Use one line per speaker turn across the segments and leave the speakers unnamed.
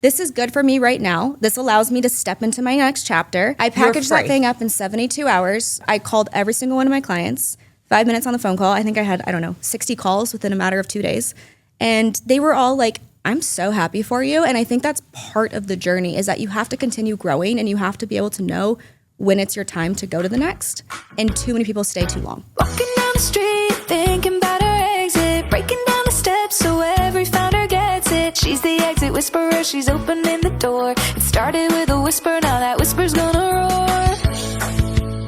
this is good for me right now. This allows me to step into my next chapter. I packaged that thing up in 72 hours. I called every single one of my clients, 5 minutes on the phone call. I think I had, 60 calls within a matter of 2 days. And they were all like, I'm so happy for you. And I think that's part of the journey, is that you have to continue growing and you have to be able to know when it's your time to go to the next. And too many people stay too long.
Walking down the street, thinking about her exit, breaking down the steps so every founder gets it. She's the exit whisperer, she's opening the door. It started with a whisper, now that whisper's gonna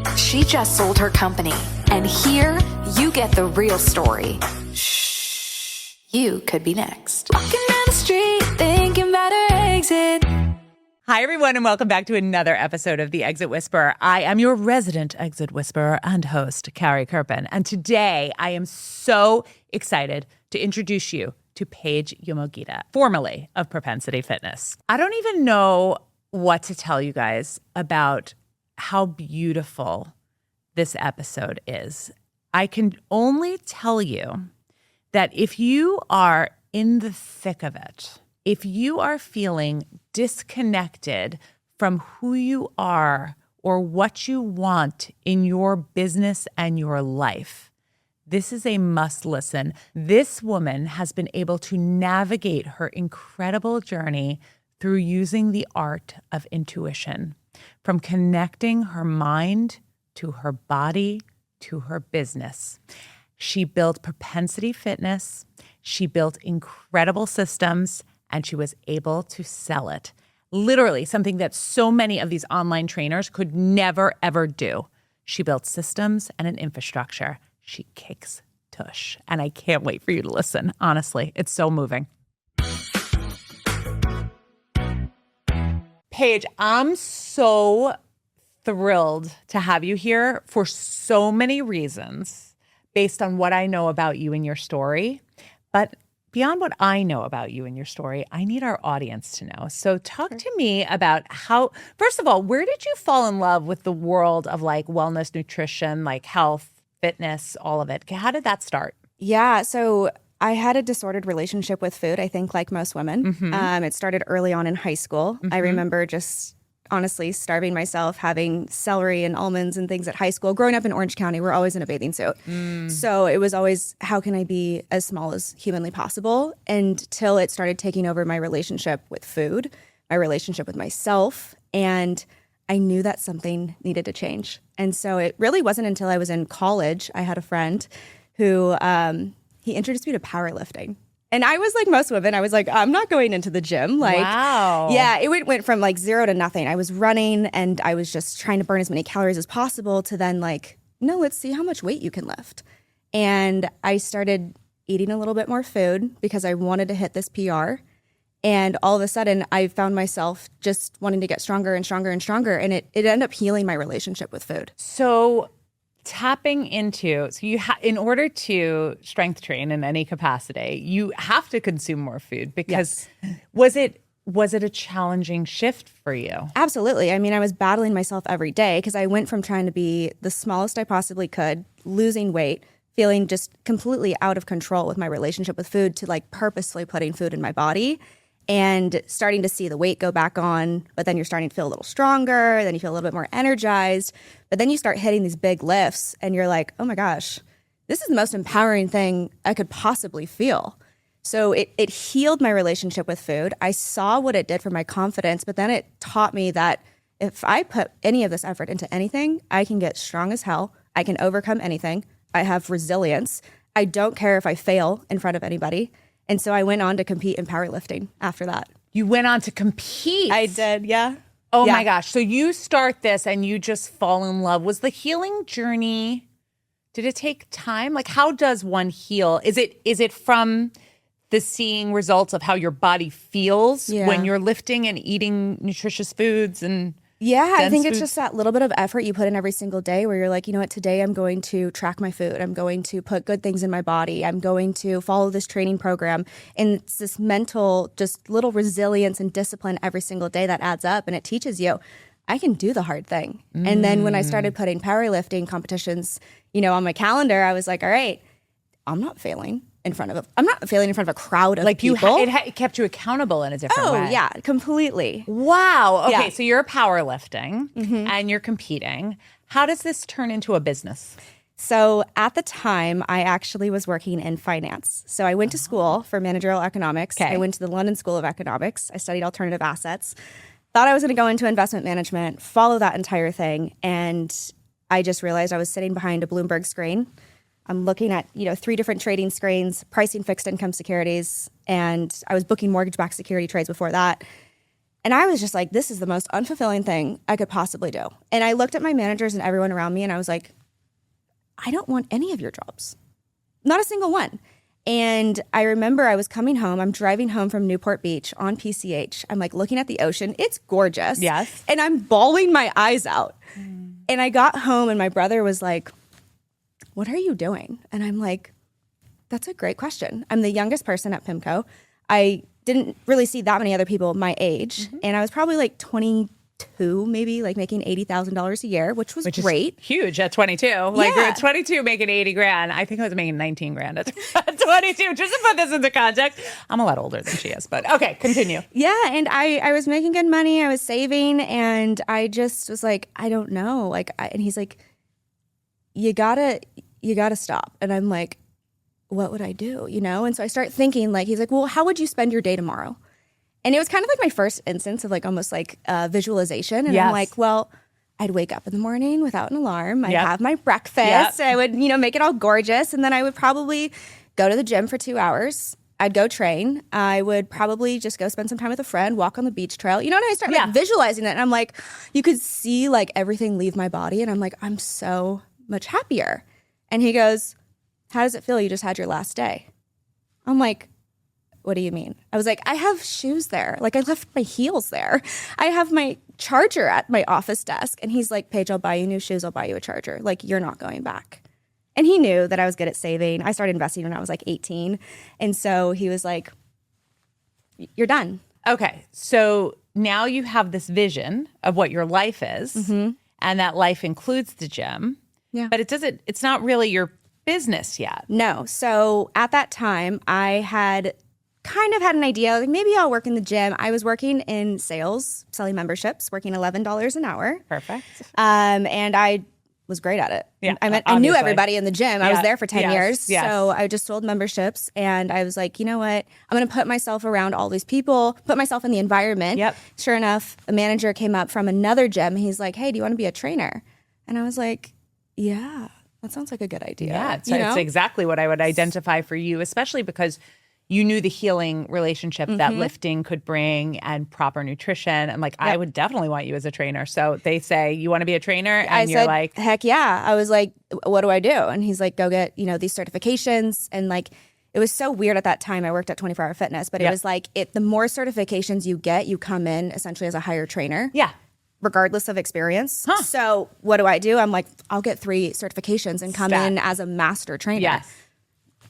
roar. She just sold her company, and here you get the real story. Shh, you could be next. Walking down the street, thinking about her exit.
Hi, everyone, and welcome back to another episode of The Exit Whisperer. I am your resident Exit Whisperer and host, Carrie Kerpen. And today, I am so excited to introduce you to Paige Yomogida, formerly of Propensity Fitness. I don't even know what to tell you guys about how beautiful this episode is. I can only tell you that if you are in the thick of it, if you are feeling disconnected from who you are or what you want in your business and your life, this is a must listen. This woman has been able to navigate her incredible journey through using the art of intuition, from connecting her mind to her body to her business. She built Propensity Fitness. She built incredible systems, and she was able to sell it. Literally something that so many of these online trainers could never, ever do. She built systems and an infrastructure. She kicks tush. And I can't wait for you to listen. Honestly, it's so moving. Paige, I'm so thrilled to have you here for so many reasons based on what I know about you and your story. But beyond what I know about you and your story, I need our audience to know. So talk to me about how, first of all, where did you fall in love with the world of like wellness, nutrition, like health, fitness, all of it? How did that start?
Yeah, so I had a disordered relationship with food, I think, like most women. It started early on in high school. I remember just honestly starving myself, having celery and almonds and things at high school. Growing up in Orange County, we're always in a bathing suit. So it was always, how can I be as small as humanly possible? Until it started taking over my relationship with food, my relationship with myself. And I knew that something needed to change. And so it really wasn't until I was in college, I had a friend who, he introduced me to powerlifting. And I was like most women, I was like, I'm not going into the gym. Like,
wow.
Yeah, it went from like zero to nothing. I was running and I was just trying to burn as many calories as possible to then like, no, let's see how much weight you can lift. And I started eating a little bit more food because I wanted to hit this PR. And all of a sudden, I found myself just wanting to get stronger and stronger and stronger. And it ended up healing my relationship with food.
So tapping into, in order to strength train in any capacity, you have to consume more food because was it a challenging shift for you?
Absolutely. I mean, I was battling myself every day because I went from trying to be the smallest I possibly could, losing weight, feeling just completely out of control with my relationship with food, to like purposely putting food in my body and starting to see the weight go back on. But then you're starting to feel a little stronger. Then you feel a little bit more energized. But then you start hitting these big lifts and you're like, oh my gosh, this is the most empowering thing I could possibly feel. So it healed my relationship with food. I saw what it did for my confidence, but then it taught me that if I put any of this effort into anything, I can get strong as hell. I can overcome anything. I have resilience. I don't care if I fail in front of anybody. And so I went on to compete in powerlifting after that.
You went on to compete?
I did, yeah.
Oh my gosh. So you start this and you just fall in love. Was the healing journey, did it take time? Like, how does one heal? Is it from the seeing results of how your body feels when you're lifting and eating nutritious foods and
I think it's just that little bit of effort you put in every single day where you're like, you know what, today I'm going to track my food. I'm going to put good things in my body. I'm going to follow this training program. And it's this mental, just little resilience and discipline every single day that adds up. And it teaches you, I can do the hard thing. And then when I started putting powerlifting competitions, on my calendar, I was like, all right, I'm not failing. in front of I'm not failing in front of a crowd of people.
It kept you accountable in a different way.
Oh, yeah, completely.
Wow. Okay,
Yeah.
so you're powerlifting and you're competing. How does this turn into a business?
So at the time, I actually was working in finance. So I went to school for managerial economics.
Okay.
I went to the London School of Economics. I studied alternative assets. Thought I was going to go into investment management, follow that entire thing. And I just realized I was sitting behind a Bloomberg screen. I'm looking at, 3 different trading screens, pricing fixed income securities. And I was booking mortgage-backed security trades before that. And I was just like, this is the most unfulfilling thing I could possibly do. And I looked at my managers and everyone around me and I was like, I don't want any of your jobs. Not a single one. And I remember I was coming home. I'm driving home from Newport Beach on PCH. I'm like looking at the ocean. It's gorgeous.
Yes.
And I'm bawling my eyes out. And I got home and my brother was like, what are you doing? And I'm like, that's a great question. I'm the youngest person at PIMCO. I didn't really see that many other people my age. And I was probably like 22, maybe, like making $80,000 a year, which was great.
Is huge at 22. Like you're at 22 making 80 grand. I think I was making 19 grand at 22. Just to put this into context, I'm a lot older than she is, but okay, continue.
Yeah, and I was making good money. I was saving, and I just was like, I don't know. And he's like, you gotta stop. And I'm like, what would I do? And so I start thinking, like, he's like, well, how would you spend your day tomorrow? And it was kind of like my first instance of like almost like visualization. And I'm like, well, I'd wake up in the morning without an alarm. I'd have my breakfast. I would, make it all gorgeous. And then I would probably go to the gym for 2 hours. I'd go train. I would probably just go spend some time with a friend, walk on the beach trail. And I start like visualizing that. And I'm like, you could see like everything leave my body. And I'm like, I'm so much happier. And he goes, how does it feel? You just had your last day. I'm like, what do you mean? I was like, I have shoes there. Like I left my heels there. I have my charger at my office desk. And he's like, Paige, I'll buy you new shoes. I'll buy you a charger. Like you're not going back. And he knew that I was good at saving. I started investing when I was like 18. And so he was like, you're done.
Okay. So now you have this vision of what your life is. And that life includes the gym.
Yeah.
But it's not really your business yet.
No. So at that time, I had kind of had an idea, like maybe I'll work in the gym. I was working in sales, selling memberships, working $11 an hour.
Perfect.
And I was great at it.
Yeah,
I knew everybody in the gym. I was there for 10 years.
Yes.
So I just sold memberships and I was like, you know what? I'm going to put myself around all these people, put myself in the environment.
Yep.
Sure enough, a manager came up from another gym. He's like, hey, do you want to be a trainer? And I was like, yeah, that sounds like a good idea.
Yeah, it's exactly what I would identify for you, especially because you knew the healing relationship that lifting could bring and proper nutrition. And like, I would definitely want you as a trainer. So they say, you want to be a trainer? And you're
said,
like,
heck yeah. I was like, what do I do? And he's like, go get, these certifications. And like, it was so weird at that time. I worked at 24 Hour Fitness, but it was like, the more certifications you get, you come in essentially as a higher trainer.
Yeah.
Regardless of experience. So what do? I'm like, I'll get 3 certifications and come in as a master trainer.
Yes.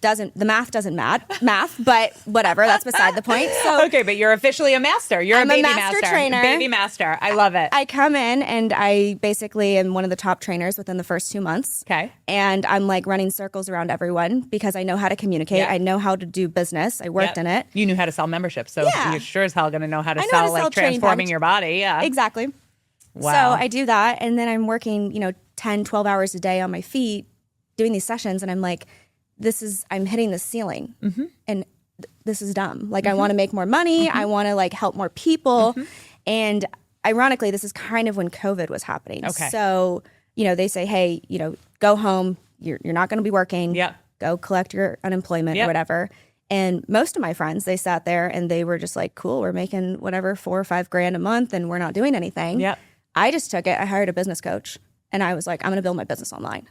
The math doesn't math, but whatever, that's beside the point. So
okay, but you're officially a master. You're
I'm
a baby
master trainer.
Baby master. I love it.
I come in and I basically am one of the top trainers within the first 2 months.
Okay.
And I'm like running circles around everyone because I know how to communicate.
Yep.
I know how to do business. I worked in it.
You knew how to sell memberships, so you're sure as hell going to know how to
I know
sell
how to sell
like
training
transforming
packages.
your body. Yeah.
Exactly.
Wow.
So I do that. And then I'm working, 10, 12 hours a day on my feet doing these sessions. And I'm like, I'm hitting the ceiling and this is dumb. Like I want to make more money. I want to like help more people. And ironically, this is kind of when COVID was happening.
Okay.
So, they say, hey, go home. You're not going to be working.
Yep.
Go collect your unemployment or whatever. And most of my friends, they sat there and they were just like, cool, we're making whatever, $4 or $5 grand a month and we're not doing anything.
Yep.
I just took it. I hired a business coach and I was like, I'm going to build my business online.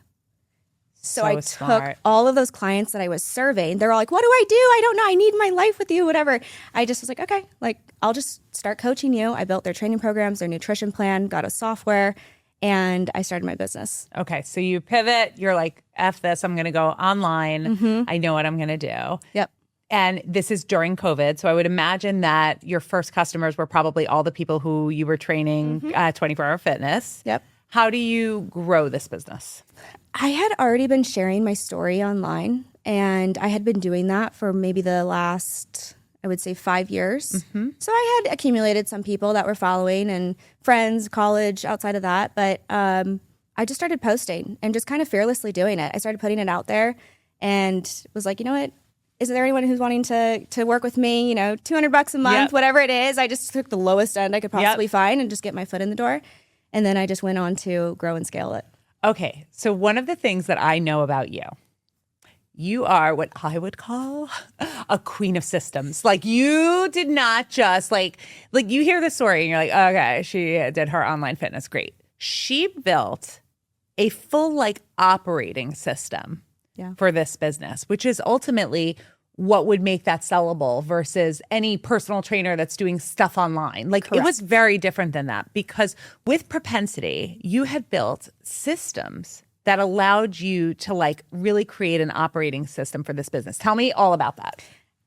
So I took all of those clients that I was serving. They're all like, what do I do? I don't know. I need my life with you, whatever. I just was like, okay, like I'll just start coaching you. I built their training programs, their nutrition plan, got a software, and I started my business.
Okay. So you pivot. You're like, F this. I'm going to go online. I know what I'm going to do.
Yep.
And this is during COVID. So I would imagine that your first customers were probably all the people who you were training at 24 Hour Fitness.
Yep.
How do you grow this business?
I had already been sharing my story online, and I had been doing that for maybe the last, I would say, 5 years. So I had accumulated some people that were following and friends, college, outside of that. But I just started posting and just kind of fearlessly doing it. I started putting it out there and was like, you know what? Is there anyone who's wanting to work with me? You know, $200 a month, whatever it is. I just took the lowest end I could possibly find and just get my foot in the door. And then I just went on to grow and scale it.
Okay, so one of the things that I know about you, you are what I would call a queen of systems. Like, you did not just like you hear the story and you're like, okay, she did her online fitness, great. She built a full like operating system for this business, which is ultimately what would make that sellable versus any personal trainer that's doing stuff online. Like, Correct. It was very different than that, because with Propensity, you had built systems that allowed you to like really create an operating system for this business. Tell me all about that.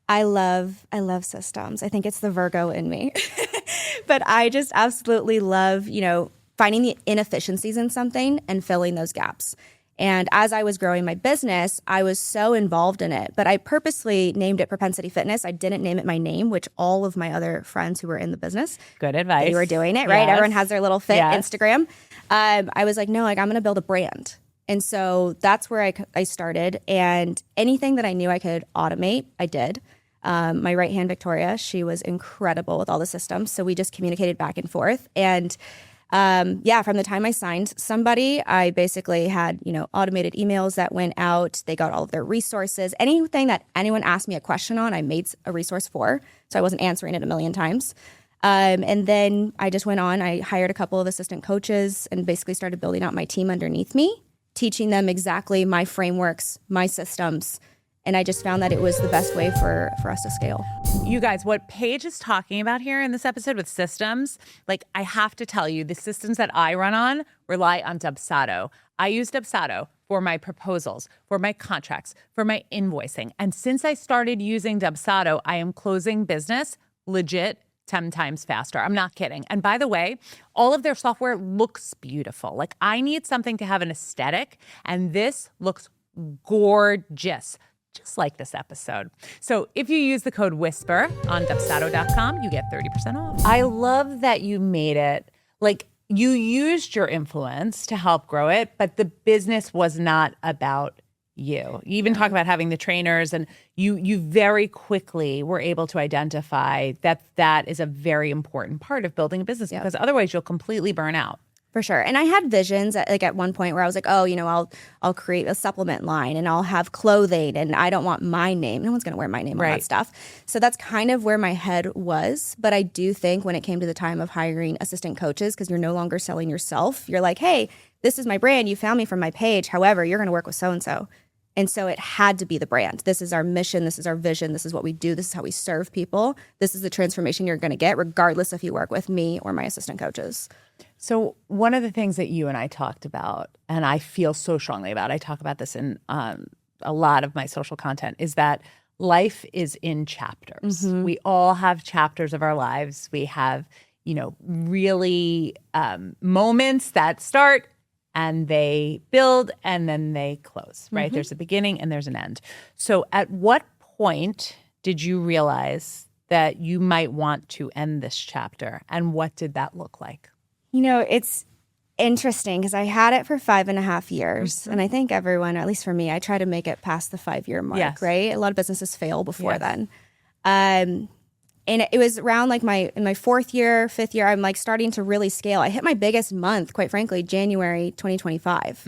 I love systems. I think it's the Virgo in me. But I just absolutely love, finding the inefficiencies in something and filling those gaps. And as I was growing my business, I was so involved in it. But I purposely named it Propensity Fitness. I didn't name it my name, which all of my other friends who were in the business,
good advice,
they were doing it, right?
Yes.
Everyone has their little fit
Yes.
Instagram. I was like, no, I'm going to build a brand. And so that's where I started. And anything that I knew I could automate, I did. My right hand, Victoria, she was incredible with all the systems. So we just communicated back and forth. And from the time I signed somebody, I basically had, automated emails that went out. They got all of their resources. Anything that anyone asked me a question on, I made a resource for. So I wasn't answering it a million times. And then I just went on. I hired a couple of assistant coaches and basically started building out my team underneath me, teaching them exactly my frameworks, my systems. And I just found that it was the best way for us to scale.
You guys, what Paige is talking about here in this episode with systems, like, I have to tell you, the systems that I run on rely on Dubsado. I use Dubsado for my proposals, for my contracts, for my invoicing. And since I started using Dubsado, I am closing business legit 10 times faster. I'm not kidding. And by the way, all of their software looks beautiful. Like, I need something to have an aesthetic, and this looks gorgeous, just like this episode. So if you use the code WHISPER on Dubsado.com, you get 30% off. I love that you made it, like, you used your influence to help grow it, but the business was not about you. You even talk about having the trainers, and you very quickly were able to identify that is a very important part of building a business, because otherwise you'll completely burn out.
For sure. And I had visions at one point where I was like, I'll create a supplement line and I'll have clothing, and I don't want my name. No one's going to wear my name on that stuff. So that's kind of where my head was. But I do think when it came to the time of hiring assistant coaches, because you're no longer selling yourself, you're like, hey, this is my brand. You found me from my page. However, you're going to work with so-and-so. And so it had to be the brand. This is our mission. This is our vision. This is what we do. This is how we serve people. This is the transformation you're going to get, regardless if you work with me or my assistant coaches.
So one of the things that you and I talked about, and I feel so strongly about, I talk about this in a lot of my social content, is that life is in chapters. Mm-hmm. We all have chapters of our lives. We have, really moments that start and they build and then they close, right? Mm-hmm. There's a beginning and there's an end. So at what point did you realize that you might want to end this chapter, and what did that look like?
It's interesting because I had it for 5.5 years. Mm-hmm. And I think everyone, at least for me, I try to make it past the 5-year mark, right? A lot of businesses fail before then. And it was around like in my 4th year, 5th year, I'm like starting to really scale. I hit my biggest month, quite frankly, January 2025.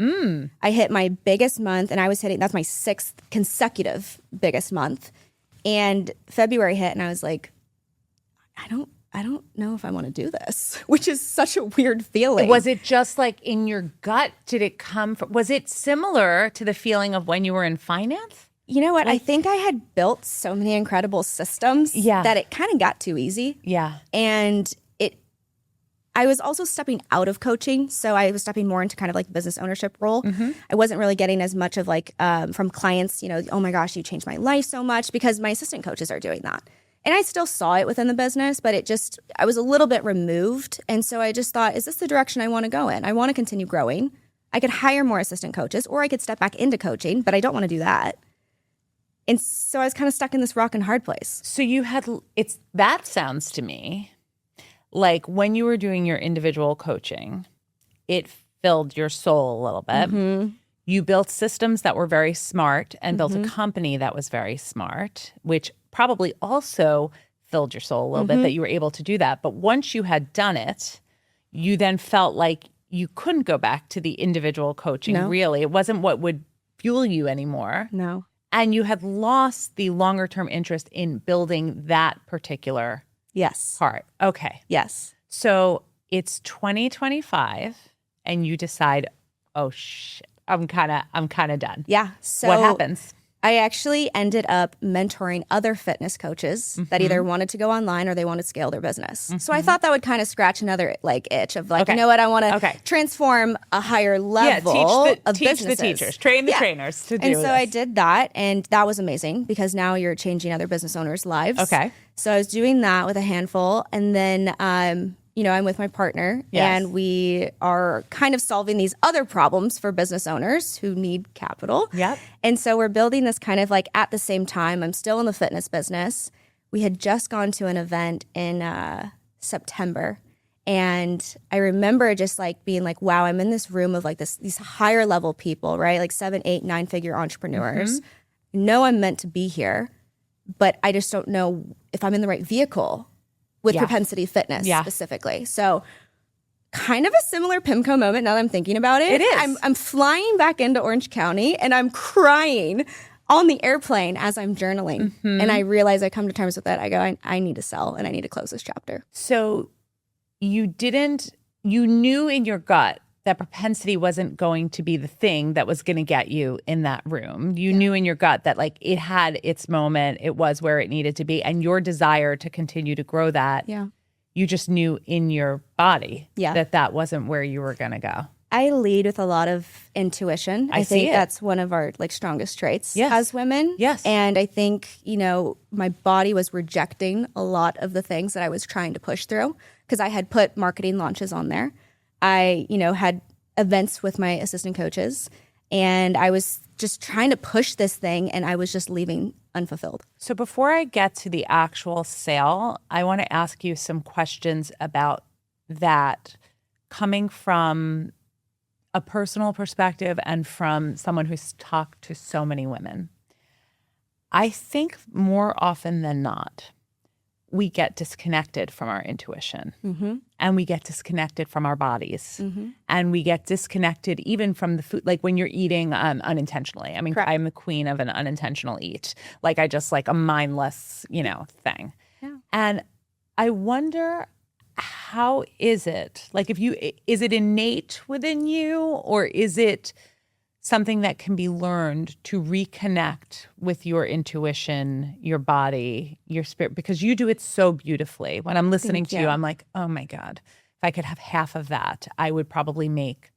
I hit my biggest month, and that's my 6th consecutive biggest month. And February hit, and I was like, I don't know if I want to do this, which is such a weird feeling.
Was it just like in your gut? Did it come from, was it similar to the feeling of when you were in finance?
You know what? I think I had built so many incredible systems that it kind of got too easy. Yeah. And I was also stepping out of coaching. So I was stepping more into kind of like the business ownership role. Mm-hmm. I wasn't really getting as much of like from clients, oh my gosh, you changed my life so much, because my assistant coaches are doing that. And I still saw it within the business, but I was a little bit removed. And so I just thought, is this the direction I want to go in? I want to continue growing. I could hire more assistant coaches, or I could step back into coaching, but I don't want to do that. And so I was kind of stuck in this rock and hard place.
So that sounds to me like when you were doing your individual coaching, it filled your soul a little bit.
Mm-hmm.
You built systems that were very smart and built a company that was very smart, which probably also filled your soul a little bit that you were able to do that. But once you had done it, you then felt like you couldn't go back to the individual coaching, really. It wasn't what would fuel you anymore.
No.
And you had lost the longer-term interest in building that particular part. Okay.
Yes.
So it's 2025, and you decide, oh, shit, I'm kind of done.
Yeah. So
what happens?
I actually ended up mentoring other fitness coaches that either wanted to go online or they wanted to scale their business. So I thought that would kind of scratch another itch of you know what, I want to transform a higher level of
teach
businesses.
the teachers, train the trainers to do
And so
this.
I did that, and that was amazing because now you're changing other business owners' lives.
Okay.
So I was doing that with a handful, and then I'm with my partner, and we are kind of solving these other problems for business owners who need capital.
Yep.
And so we're building this kind of at the same time. I'm still in the fitness business. We had just gone to an event in September, and I remember just being wow, I'm in this room of these higher level people, right? 7, 8, 9-figure entrepreneurs. I know I'm meant to be here, but I just don't know if I'm in the right vehicle with Propensity Fitness specifically. So kind of a similar PIMCO moment now that I'm thinking about it.
It is.
I'm flying back into Orange County and I'm crying on the airplane as I'm journaling. And I realize I come to terms with it. I go, I need to sell and I need to close this chapter.
So you knew in your gut that propensity wasn't going to be the thing that was going to get you in that room. You knew in your gut that it had its moment, it was where it needed to be, and your desire to continue to grow that, you just knew in your body that wasn't where you were going to go.
I lead with a lot of intuition. I think that's one of our strongest traits as women.
Yes.
And I think, my body was rejecting a lot of the things that I was trying to push through because I had put marketing launches on there. I, had events with my assistant coaches, and I was just trying to push this thing, and I was just leaving unfulfilled.
So before I get to the actual sale, I want to ask you some questions about that coming from a personal perspective and from someone who's talked to so many women. I think more often than not, we get disconnected from our intuition and we get disconnected from our bodies and we get disconnected even from the food, when you're eating unintentionally. I mean,
Correct.
I'm the queen of an unintentional eat. I just a mindless, thing.
Yeah.
And I wonder, how is it? Is it innate within you, or is it something that can be learned to reconnect with your intuition, your body, your spirit? Because you do it so beautifully. When I'm listening to you, I'm like, oh my God, if I could have half of that, I would probably make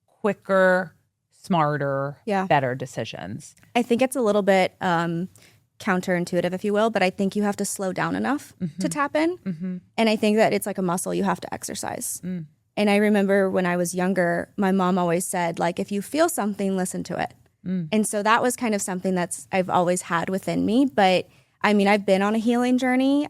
quicker, smarter, better decisions.
I think it's a little bit counterintuitive, if you will, but I think you have to slow down enough to tap in. And I think that it's like a muscle you have to exercise. And I remember when I was younger, my mom always said, if you feel something, listen to it. And so that was kind of something I've always had within me. But I mean, I've been on a healing journey.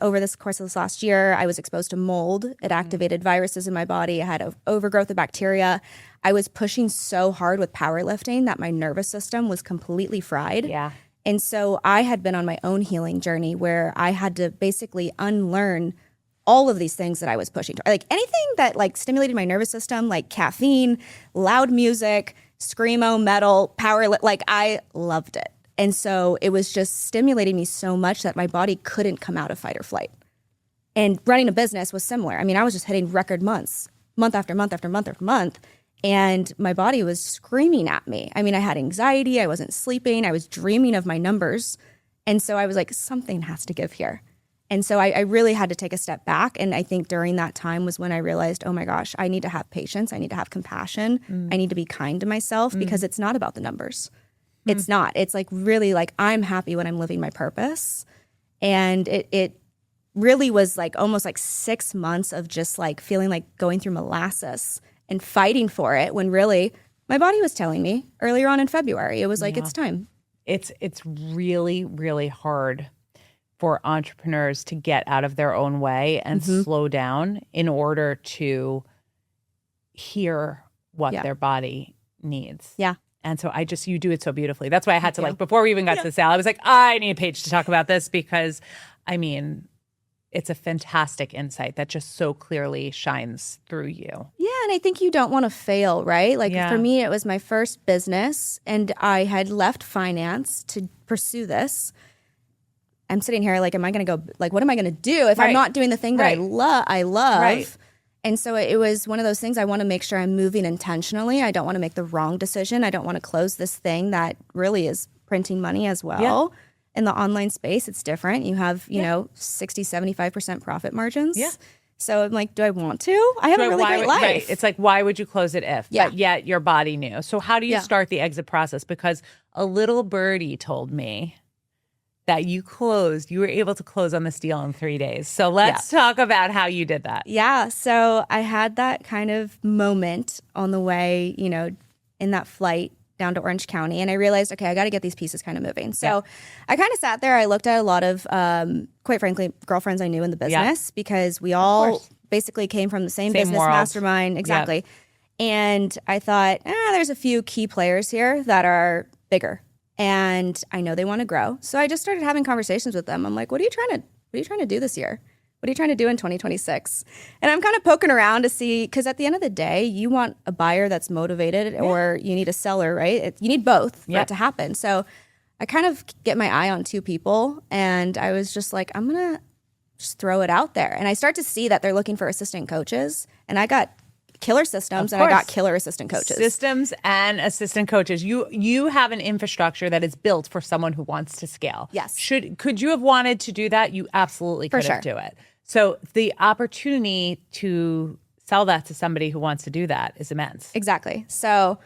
Over this course of this last year, I was exposed to mold. It activated viruses in my body. I had an overgrowth of bacteria. I was pushing so hard with powerlifting that my nervous system was completely fried.
Yeah.
And so I had been on my own healing journey where I had to basically unlearn all of these things that I was pushing. Anything that stimulated my nervous system, like caffeine, loud music, screamo, metal, power, I loved it. And so it was just stimulating me so much that my body couldn't come out of fight or flight. And running a business was similar. I mean, I was just hitting record months, month after month after month after month. And my body was screaming at me. I mean, I had anxiety. I wasn't sleeping. I was dreaming of my numbers. And so I was like, something has to give here. And so I really had to take a step back. And I think during that time was when I realized, oh my gosh, I need to have patience. I need to have compassion. I need to be kind to myself because it's not about the numbers. It's not. It's really I'm happy when I'm living my purpose. And it really was like almost like 6 months of just like feeling like going through molasses and fighting for it, when really my body was telling me earlier on in February, it was like, it's time.
It's really, really hard for entrepreneurs to get out of their own way and slow down in order to hear what their body needs.
Yeah.
And so you do it so beautifully. That's why I had to before we even got to the sale, I was like, I need Paige to talk about this, because I mean, it's a fantastic insight that just so clearly shines through you.
Yeah, and I think you don't want to fail, right? Like for me, it was my first business and I had left finance to pursue this. I'm sitting here like, am I going to go, like, what am I going to do if I'm not doing the thing that I love?
Right.
And so it was one of those things, I want to make sure I'm moving intentionally. I don't want to make the wrong decision. I don't want to close this thing that really is printing money as well.
Yeah.
In the online space, it's different. You have, you know, 60, 75% profit margins.
Yeah.
So I'm like, do I want to? I have a really great life.
Right. It's like, why would you close it if?
Yeah.
But yet your body knew. So how do you start the exit process? Because a little birdie told me that you were able to close on this deal in 3 days. So let's talk about how you did that.
Yeah. So I had that kind of moment on the way, you know, in that flight down to Orange County. And I realized, okay, I got to get these pieces kind of moving. So I kind of sat there. I looked at a lot of, quite frankly, girlfriends I knew in the business because we all basically came from the same business
world.
mastermind. Exactly. And I thought, there's a few key players here that are bigger. And I know they want to grow. So I just started having conversations with them. I'm like, what are you trying to do this year? What are you trying to do in 2026? And I'm kind of poking around to see, because at the end of the day, you want a buyer that's motivated or you need a seller, right? You need both for it to happen. So I kind of get my eye on two people and I was just like, I'm going to just throw it out there. And I start to see that they're looking for assistant coaches. And I got killer systems and I got killer assistant coaches.
Systems and assistant coaches. You have an infrastructure that is built for someone who wants to scale.
Yes.
Could you have wanted to do that? You absolutely could have do it. So the opportunity to sell that to somebody who wants to do that is immense.
Exactly. So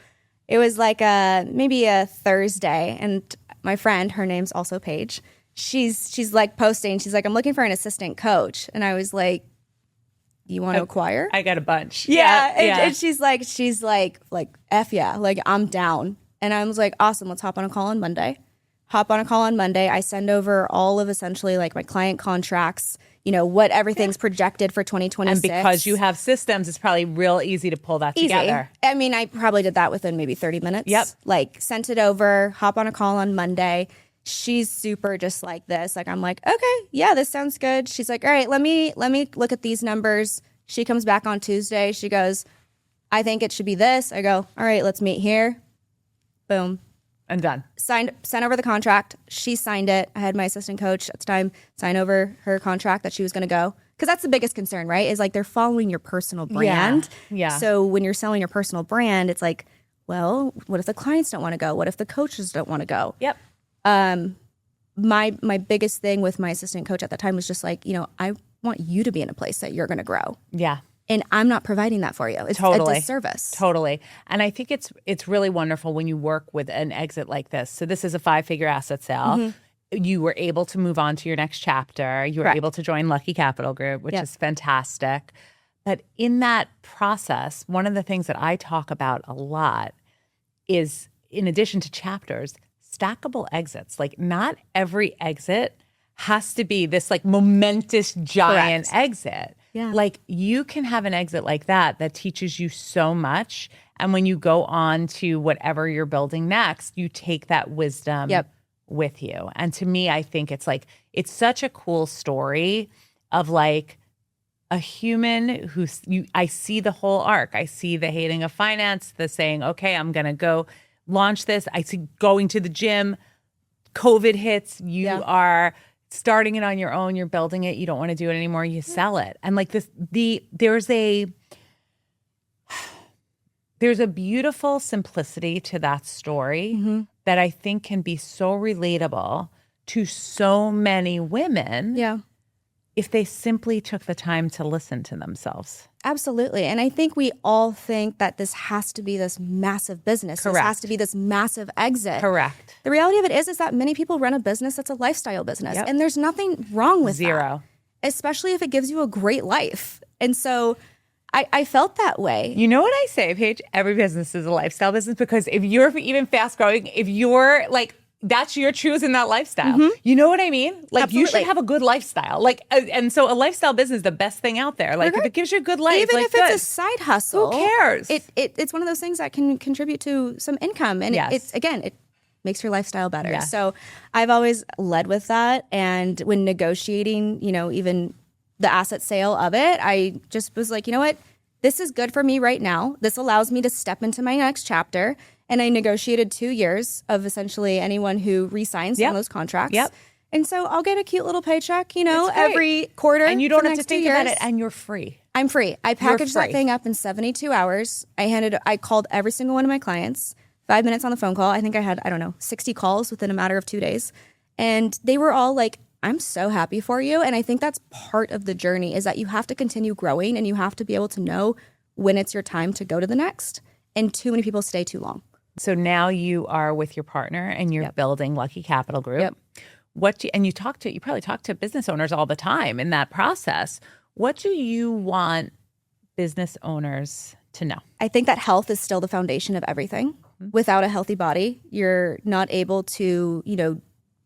it was like maybe a Thursday, and my friend, her name's also Paige, she's like posting, she's like, I'm looking for an assistant coach. And I was like, you want to acquire?
I got a bunch.
Yeah. And she's like, F yeah, like I'm down. And I was like, awesome, let's hop on a call on Monday. I send over all of essentially like my client contracts, you know, what everything's projected for 2026.
And because you have systems, it's probably real easy to pull that together.
I mean, I probably did that within maybe 30 minutes.
Yep.
Like sent it over, hop on a call on Monday. She's super just like this. Like, I'm like, okay, yeah, this sounds good. She's like, all right, let me look at these numbers. She comes back on Tuesday. She goes, I think it should be this. I go, all right, let's meet here. Boom.
And done.
Sent over the contract. She signed it. I had my assistant coach at the time sign over her contract that she was going to go. Because that's the biggest concern, right? Is like they're following your personal brand.
Yeah.
So when you're selling your personal brand, it's like, well, what if the clients don't want to go? What if the coaches don't want to go?
Yep.
My biggest thing with my assistant coach at the time was just like, you know, I want you to be in a place that you're going to grow.
Yeah.
And I'm not providing that for you. It's a disservice.
Totally. And I think it's really wonderful when you work with an exit like this. So this is a 5-figure asset sale. Mm-hmm. You were able to move on to your next chapter. You were able to join Lucky Capital Group, which is fantastic. But in that process, one of the things that I talk about a lot is, in addition to chapters, stackable exits. Like not every exit has to be this like momentous giant exit.
Yeah.
Like you can have an exit like that teaches you so much. And when you go on to whatever you're building next, you take that wisdom with you. And to me, I think it's like, it's such a cool story of like a human I see the whole arc. I see the hating of finance, the saying, okay, I'm going to go launch this. I see going to the gym, COVID hits, you are starting it on your own, you're building it, you don't want to do it anymore, you sell it. And like there's a beautiful simplicity to that story that I think can be so relatable to so many women.
Yeah.
if they simply took the time to listen to themselves.
Absolutely. And I think we all think that this has to be this massive business.
Correct.
This has to be this massive exit.
Correct.
The reality of it is that many people run a business that's a lifestyle business.
Yep.
And there's nothing wrong with
Zero.
that, especially if it gives you a great life. And so I felt that way.
You know what I say, Paige? Every business is a lifestyle business, because if you're even fast growing, if you're like, that's your choosing that lifestyle. You know what I mean? Like you should have a good lifestyle. Like, and so a lifestyle business is the best thing out there. Like if it gives you a good life,
even
like,
if it's a side hustle,
who cares?
It's one of those things that can contribute to some income, and it makes your lifestyle better.
Yeah.
So I've always led with that, and when negotiating, even the asset sale of it, I just was like, you know what, this is good for me right now. This allows me to step into my next chapter. And I negotiated 2 years of essentially anyone who re-signs on those contracts.
Yep.
And so I'll get a cute little paycheck, every quarter.
And you don't
for the
have to
next 2
think about
years.
it, and you're free.
I'm free. I packaged
free.
that thing up in 72 hours. I called every single one of my clients, 5 minutes on the phone call. I think I had, 60 calls within a matter of 2 days. And they were all like, I'm so happy for you. And I think that's part of the journey, is that you have to continue growing, and you have to be able to know when it's your time to go to the next. And too many people stay too long.
So now you are with your partner and you're building Lucky Capital Group. And you probably talk to business owners all the time in that process. What do you want business owners to know?
I think that health is still the foundation of everything. Without a healthy body, you're not able to,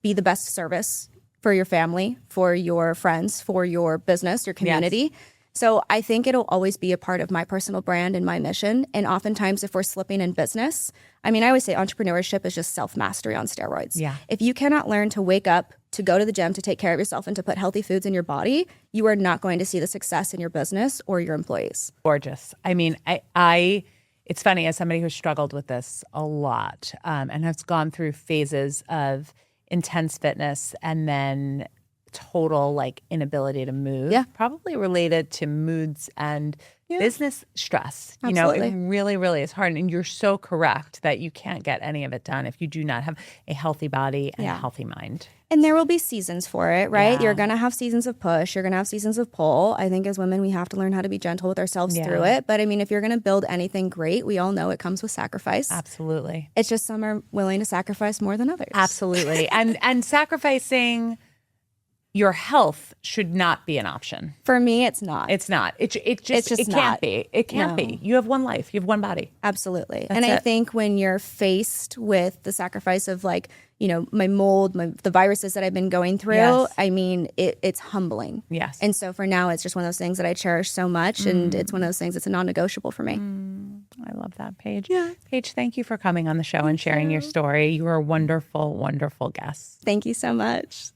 be the best service for your family, for your friends, for your business, your community. Yes. So I think it'll always be a part of my personal brand and my mission. And oftentimes if we're slipping in business, I always say entrepreneurship is just self-mastery on steroids.
Yeah.
If you cannot learn to wake up, to go to the gym, to take care of yourself, and to put healthy foods in your body, you are not going to see the success in your business or your employees.
Gorgeous. It's funny, as somebody who's struggled with this a lot and has gone through phases of intense fitness and then total inability to move, probably related to moods and business stress.
Absolutely.
It really, really is hard. And you're so correct that you can't get any of it done if you do not have a healthy body and a healthy mind.
And there will be seasons for it, right?
Yeah.
You're going to have seasons of push. You're going to have seasons of pull. I think as women, we have to learn how to be gentle with ourselves through it. But if you're going to build anything great, we all know it comes with sacrifice.
Absolutely.
It's just some are willing to sacrifice more than others.
Absolutely. and sacrificing your health should not be an option.
For me, it's not.
It's not. It can't
not.
be. It can't be. You have one life. You have one body.
Absolutely.
That's
I think when you're faced with the sacrifice of my mold, the viruses that I've been going through, it's humbling.
Yes.
And so for now, it's just one of those things that I cherish so much. And it's one of those things that's a non-negotiable for me.
I love that, Paige. Yeah. Paige, thank you for coming on the show and sharing your story. You are a wonderful, wonderful guest.
Thank you so much.